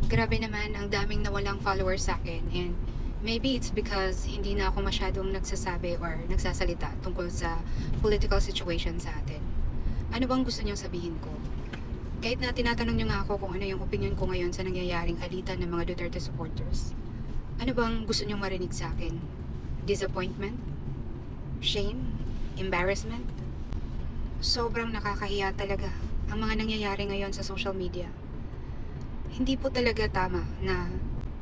Grabe naman, ang daming nawalang followers sa akin, and maybe it's because hindi na ako masyadong nagsasabi or nagsasalita tungkol sa political situation sa atin. Ano bang gusto niyong sabihin ko? Kahit na tinatanong niyo nga ako kung ano yung opinion ko ngayon sa nangyayaring alitan ng mga Duterte supporters, ano bang gusto niyong marinig sa akin? Disappointment? Shame? Embarrassment? Sobrang nakakahiya talaga ang mga nangyayari ngayon sa social media. Hindi po talaga tama na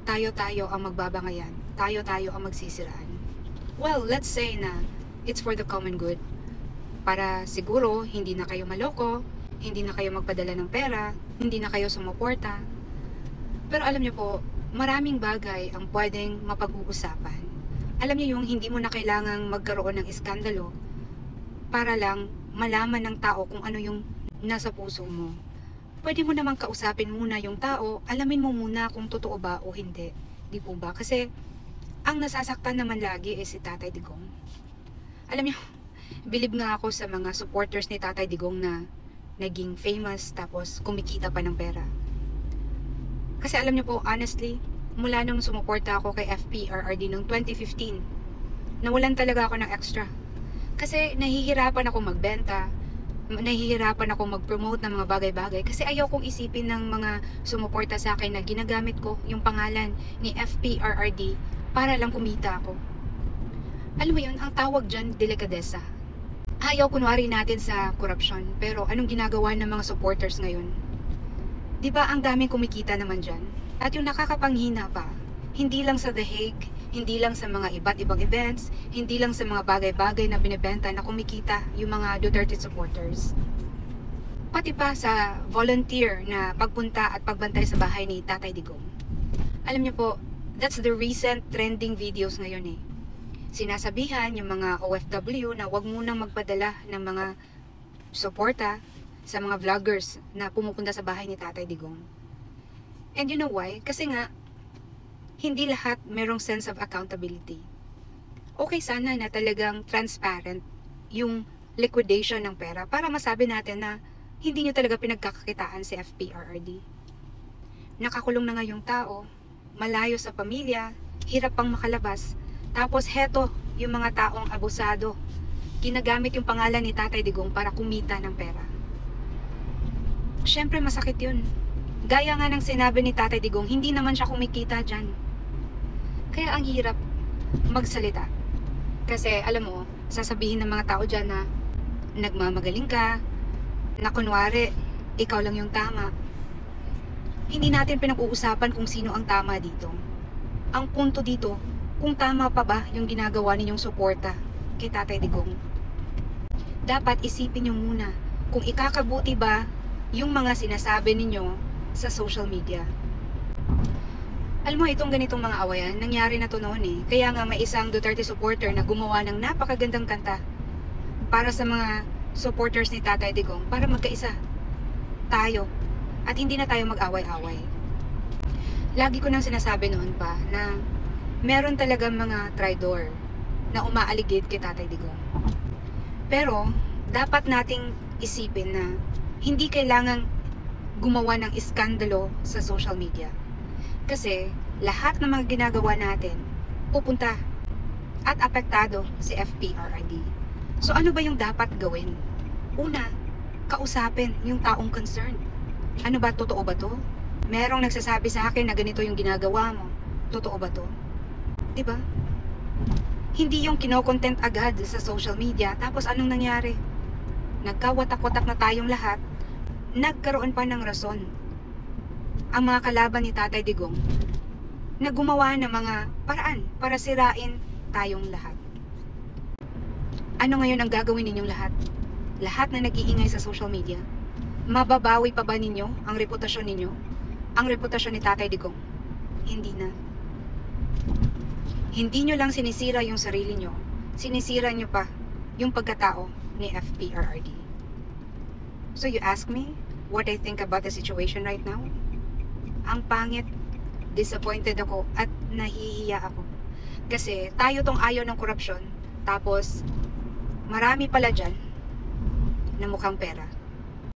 tayo-tayo ang magbabangayan, tayo-tayo ang magsisiraan. Well, let's say na it's for the common good. Para siguro hindi na kayo maloko, hindi na kayo magpadala ng pera, hindi na kayo sumuporta. Pero alam niyo po, maraming bagay ang pwedeng mapag-uusapan. Alam niyo yung hindi mo na kailangang magkaroon ng iskandalo para lang malaman ng tao kung ano yung nasa puso mo. Pwede mo namang kausapin muna yung tao, alamin mo muna kung totoo ba o hindi. Di po ba? Kasi ang nasasaktan naman lagi si Tatay Digong. Alam niyo, bilib nga ako sa mga supporters ni Tatay Digong na naging famous tapos kumikita pa ng pera. Kasi alam niyo po, honestly, mula nung sumuporta ako kay FPRRD noong 2015, nawalan talaga ako ng extra. Kasi nahihirapan ako magbenta, nahihirapan ako mag-promote ng mga bagay-bagay kasi ayaw kong isipin ng mga sumuporta sa akin na ginagamit ko yung pangalan ni FPRRD para lang kumita ako. Alam mo yun, ang tawag dyan, delikadesa. Ayaw kunwari natin sa korupsyon, pero anong ginagawa ng mga supporters ngayon? Diba ang daming kumikita naman dyan? At yung nakakapanghina pa, hindi lang sa The Hague, hindi lang sa mga iba't ibang events, hindi lang sa mga bagay-bagay na binibenta na kumikita yung mga Duterte supporters. Pati pa sa volunteer na pagpunta at pagbantay sa bahay ni Tatay Digong. Alam niyo po, that's the recent trending videos ngayon Sinasabihan yung mga OFW na wag munang magpadala ng mga suporta sa mga vloggers na pumupunta sa bahay ni Tatay Digong. And you know why? Kasi nga, hindi lahat merong sense of accountability. Okay sana na talagang transparent yung liquidation ng pera para masabi natin na hindi nyo talaga pinagkakakitaan si FPRRD. Nakakulong na nga yung tao, malayo sa pamilya, hirap pang makalabas, tapos heto yung mga taong abusado, ginagamit yung pangalan ni Tatay Digong para kumita ng pera. Syempre masakit yun. Gaya nga ng sinabi ni Tatay Digong, hindi naman siya kumikita dyan. Kaya ang hirap magsalita. Kasi alam mo, sasabihin ng mga tao dyan na nagmamagaling ka, na kunwari, ikaw lang yung tama. Hindi natin pinag-uusapan kung sino ang tama dito. Ang punto dito, kung tama pa ba yung ginagawa ninyong suporta kay Tatay Digong. Dapat isipin nyo muna kung ikakabuti ba yung mga sinasabi ninyo sa social media. Alam mo, itong ganitong mga awayan, nangyari na to noon Kaya nga may isang Duterte supporter na gumawa ng napakagandang kanta para sa mga supporters ni Tatay Digong para magkaisa tayo at hindi na tayo mag-away-away. Lagi ko nang sinasabi noon pa na meron talagang mga traidor na umaaligid kay Tatay Digong. Pero dapat nating isipin na hindi kailangang gumawa ng iskandalo sa social media. Kasi lahat ng mga ginagawa natin pupunta at apektado si FPRRD. So ano ba yung dapat gawin? Una, kausapin yung taong concerned. Ano ba, totoo ba to? Merong nagsasabi sa akin na ganito yung ginagawa mo. Totoo ba to? Diba? Hindi yung kino-content agad sa social media tapos anong nangyari? Nagkawatak-watak na tayong lahat, nagkaroon pa ng rason ang mga kalaban ni Tatay Digong na gumawa ng mga paraan para sirain tayong lahat. Ano ngayon ang gagawin ninyong lahat? Lahat na nag-iingay sa social media, mababawi pa ba ninyo ang reputasyon ninyo? Ang reputasyon ni Tatay Digong? Hindi na. Hindi nyo lang sinisira yung sarili nyo, sinisira nyo pa yung pagkatao ni FPRRD. So you ask me what I think about the situation right now? Ang pangit, disappointed ako at nahihiya ako. Kasi tayo tong ayaw ng korupsyon, tapos marami pala dyan na mukhang pera.